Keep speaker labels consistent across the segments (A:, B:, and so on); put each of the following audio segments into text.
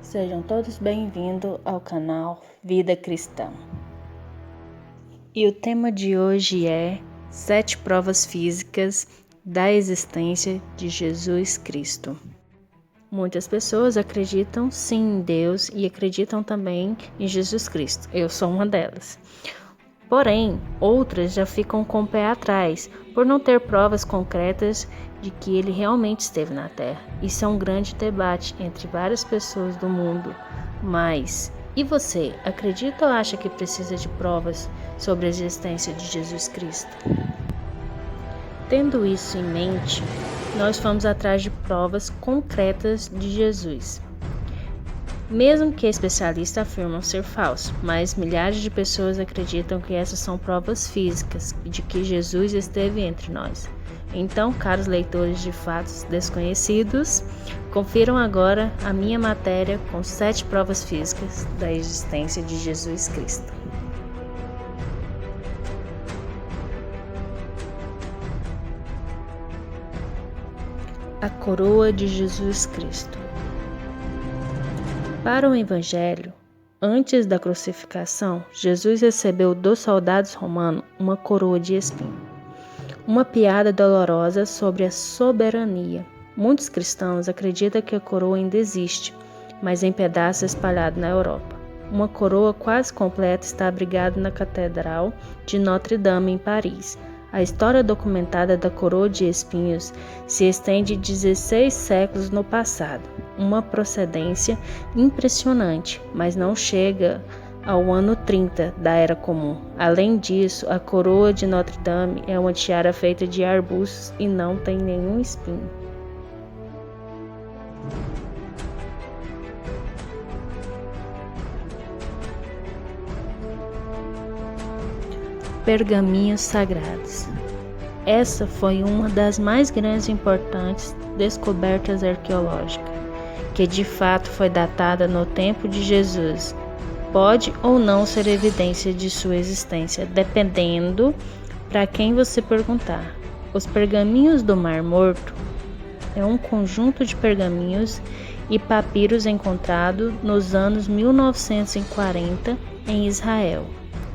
A: Sejam todos bem-vindos ao canal Vida Cristã. E o tema de hoje é 7 provas físicas da existência de Jesus Cristo. Muitas pessoas acreditam sim em Deus e acreditam também em Jesus Cristo. Eu sou uma delas. Porém, outras já ficam com o pé atrás, por não ter provas concretas de que ele realmente esteve na Terra. Isso é um grande debate entre várias pessoas do mundo. Mas, e você, acredita ou acha que precisa de provas sobre a existência de Jesus Cristo? Tendo isso em mente, nós fomos atrás de provas concretas de Jesus. Mesmo que especialistas afirmam ser falso, mas milhares de pessoas acreditam que essas são provas físicas de que Jesus esteve entre nós. Então, caros leitores de fatos desconhecidos, confiram agora a minha matéria com 7 provas físicas da existência de Jesus Cristo. A coroa de Jesus Cristo. Para o Evangelho, antes da crucificação, Jesus recebeu dos soldados romanos uma coroa de espinho. Uma piada dolorosa sobre a soberania. Muitos cristãos acreditam que a coroa ainda existe, mas em pedaços espalhados na Europa. Uma coroa quase completa está abrigada na Catedral de Notre-Dame, em Paris. A história documentada da coroa de espinhos se estende 16 séculos no passado, uma procedência impressionante, mas não chega ao ano 30 da Era Comum. Além disso, a coroa de Notre-Dame é uma tiara feita de arbustos e não tem nenhum espinho. Pergaminhos sagrados. Essa foi uma das mais grandes e importantes descobertas arqueológicas, que de fato foi datada no tempo de Jesus. Pode ou não ser evidência de sua existência, dependendo para quem você perguntar. Os pergaminhos do Mar Morto é um conjunto de pergaminhos e papiros encontrado nos anos 1940 em Israel.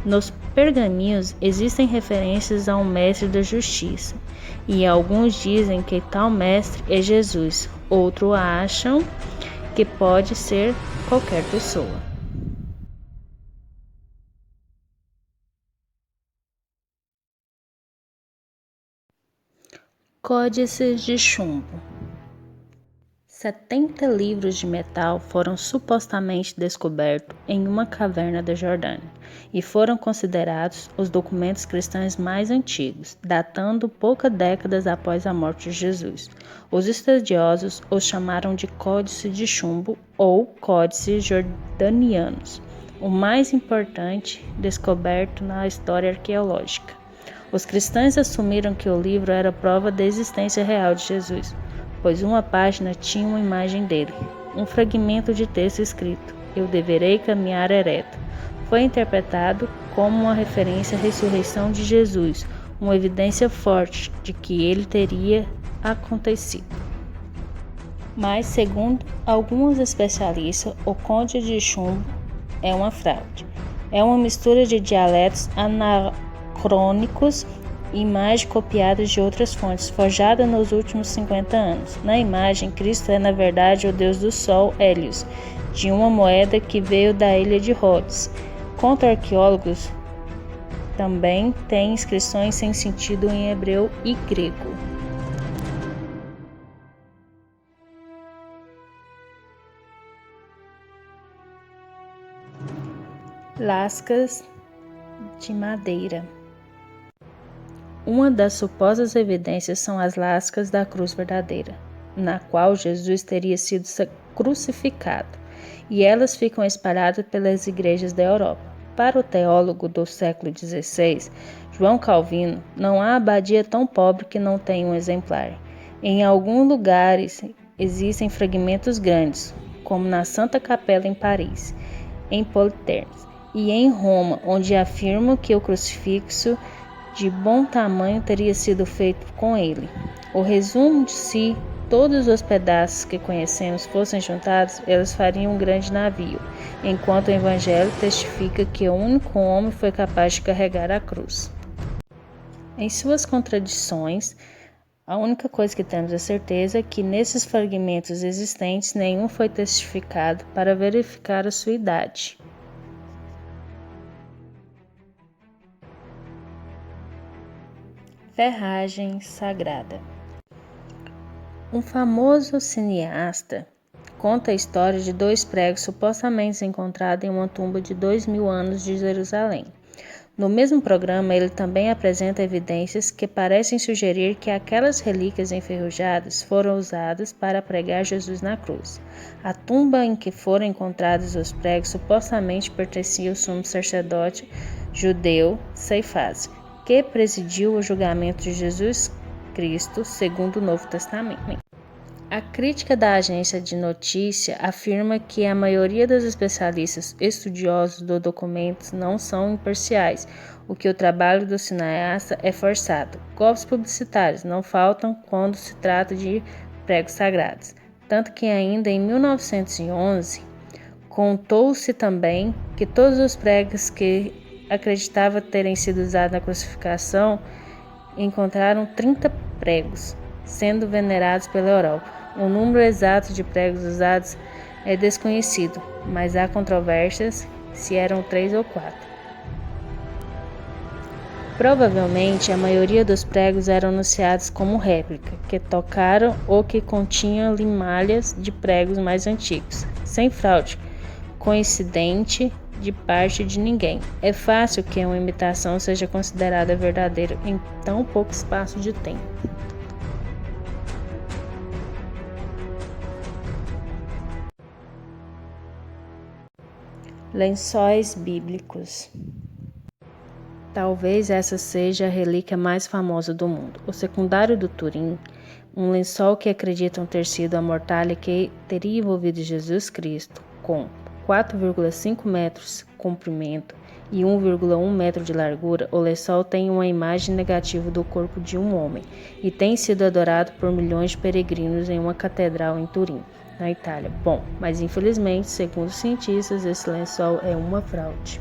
A: Nos pergaminhos existem referências a um mestre da justiça, e alguns dizem que tal mestre é Jesus, outros acham que pode ser qualquer pessoa. Códices de chumbo. 70 livros de metal foram supostamente descobertos em uma caverna da Jordânia e foram considerados os documentos cristãos mais antigos, datando poucas décadas após a morte de Jesus. Os estudiosos os chamaram de Códice de Chumbo ou Códices Jordanianos, o mais importante descoberto na história arqueológica. Os cristãos assumiram que o livro era prova da existência real de Jesus, pois uma página tinha uma imagem dele. Um fragmento de texto escrito, "Eu deverei caminhar ereto", foi interpretado como uma referência à ressurreição de Jesus, uma evidência forte de que ele teria acontecido. Mas, segundo alguns especialistas, o Códice de Chumbo é uma fraude. É uma mistura de dialetos anacrônicos e imagens copiadas de outras fontes, forjada nos últimos 50 anos. Na imagem, Cristo é na verdade o deus do sol, Hélios, de uma moeda que veio da ilha de Rhodes. Contra arqueólogos, também tem inscrições sem sentido em hebreu e grego. Lascas de madeira. Uma das supostas evidências são as lascas da cruz verdadeira, na qual Jesus teria sido crucificado, e elas ficam espalhadas pelas igrejas da Europa. Para o teólogo do século XVI, João Calvino, não há abadia tão pobre que não tenha um exemplar. Em alguns lugares existem fragmentos grandes, como na Santa Capela em Paris, em Politernes, e em Roma, onde afirmam que o crucifixo de bom tamanho teria sido feito com ele. O resumo de si todos os pedaços que conhecemos fossem juntados, eles fariam um grande navio, enquanto o Evangelho testifica que o único homem foi capaz de carregar a cruz. Em suas contradições, a única coisa que temos a certeza é que nesses fragmentos existentes nenhum foi testificado para verificar a sua idade. Ferragem sagrada. Um famoso cineasta conta a história de 2 pregos supostamente encontrados em uma tumba de 2000 anos de Jerusalém. No mesmo programa, ele também apresenta evidências que parecem sugerir que aquelas relíquias enferrujadas foram usadas para pregar Jesus na cruz. A tumba em que foram encontrados os pregos supostamente pertencia ao sumo sacerdote judeu Caifás, que presidiu o julgamento de Jesus Cristo segundo o Novo Testamento. A crítica da agência de notícia afirma que a maioria dos especialistas estudiosos do documento não são imparciais, o que o trabalho do cineasta é forçado. Golpes publicitários não faltam quando se trata de pregos sagrados, tanto que ainda em 1911 contou-se também que todos os pregos que acreditava terem sido usados na crucificação encontraram 30 pregos sendo venerados pela Europa. O número exato de pregos usados é desconhecido, mas há controvérsias se eram 3 ou 4. Provavelmente, a maioria dos pregos eram anunciados como réplica, que tocaram ou que continham limalhas de pregos mais antigos, sem fraude coincidente de parte de ninguém. É fácil que uma imitação seja considerada verdadeira em tão pouco espaço de tempo. Lençóis bíblicos. Talvez essa seja a relíquia mais famosa do mundo. O secundário do Turim, um lençol que acreditam ter sido a mortalha que teria envolvido Jesus Cristo, com 4,5 metros de comprimento e 1,1 metro de largura, o lençol tem uma imagem negativa do corpo de um homem e tem sido adorado por milhões de peregrinos em uma catedral em Turim, na Itália. Bom, mas infelizmente, segundo os cientistas, esse lençol é uma fraude.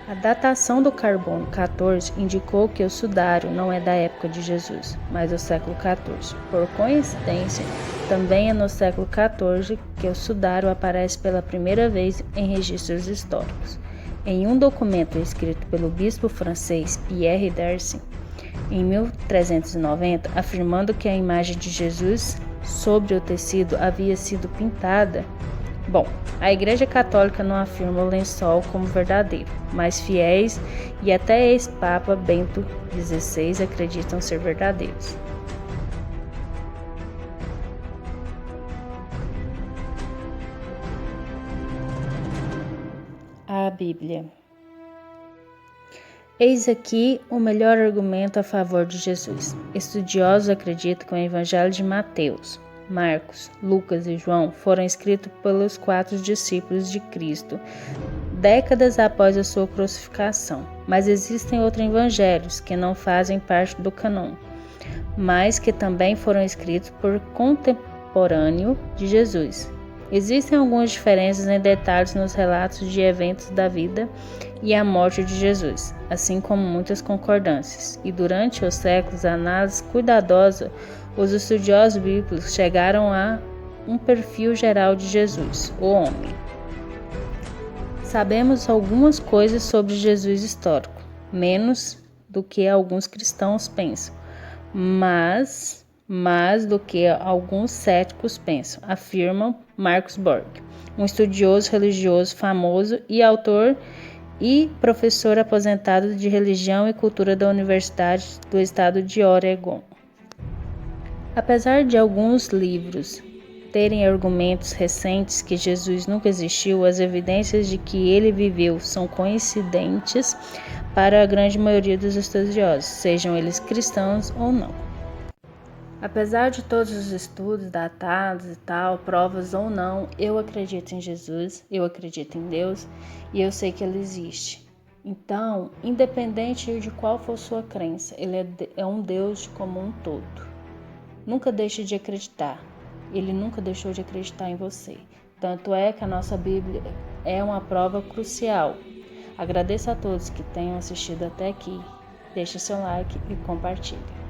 A: A datação do carbono 14 indicou que o sudário não é da época de Jesus, mas do século 14. Por coincidência, também é no século 14 que o sudário aparece pela primeira vez em registros históricos. Em um documento escrito pelo bispo francês Pierre Darcy, em 1390, afirmando que a imagem de Jesus sobre o tecido havia sido pintada. Bom, a Igreja Católica não afirma o lençol como verdadeiro, mas fiéis e até ex-Papa Bento XVI acreditam ser verdadeiros. A Bíblia. Eis aqui o melhor argumento a favor de Jesus. Estudiosos acreditam que o Evangelho de Mateus, Marcos, Lucas e João foram escritos pelos 4 discípulos de Cristo, décadas após a sua crucificação. Mas existem outros evangelhos que não fazem parte do cânon, mas que também foram escritos por contemporâneo de Jesus. Existem algumas diferenças em detalhes nos relatos de eventos da vida e a morte de Jesus, assim como muitas concordâncias. E durante os séculos, a análise cuidadosa, os estudiosos bíblicos chegaram a um perfil geral de Jesus, o homem. Sabemos algumas coisas sobre Jesus histórico, menos do que alguns cristãos pensam, mas do que alguns céticos pensam, afirma Marcus Borg, um estudioso religioso famoso e autor e professor aposentado de religião e cultura da Universidade do Estado de Oregon. Apesar de alguns livros terem argumentos recentes que Jesus nunca existiu, as evidências de que ele viveu são coincidentes para a grande maioria dos estudiosos, sejam eles cristãos ou não. Apesar de todos os estudos datados e tal, provas ou não, eu acredito em Jesus, eu acredito em Deus e eu sei que Ele existe. Então, independente de qual for sua crença, Ele é um Deus como um todo. Nunca deixe de acreditar. Ele nunca deixou de acreditar em você. Tanto é que a nossa Bíblia é uma prova crucial. Agradeço a todos que tenham assistido até aqui. Deixe seu like e compartilhe.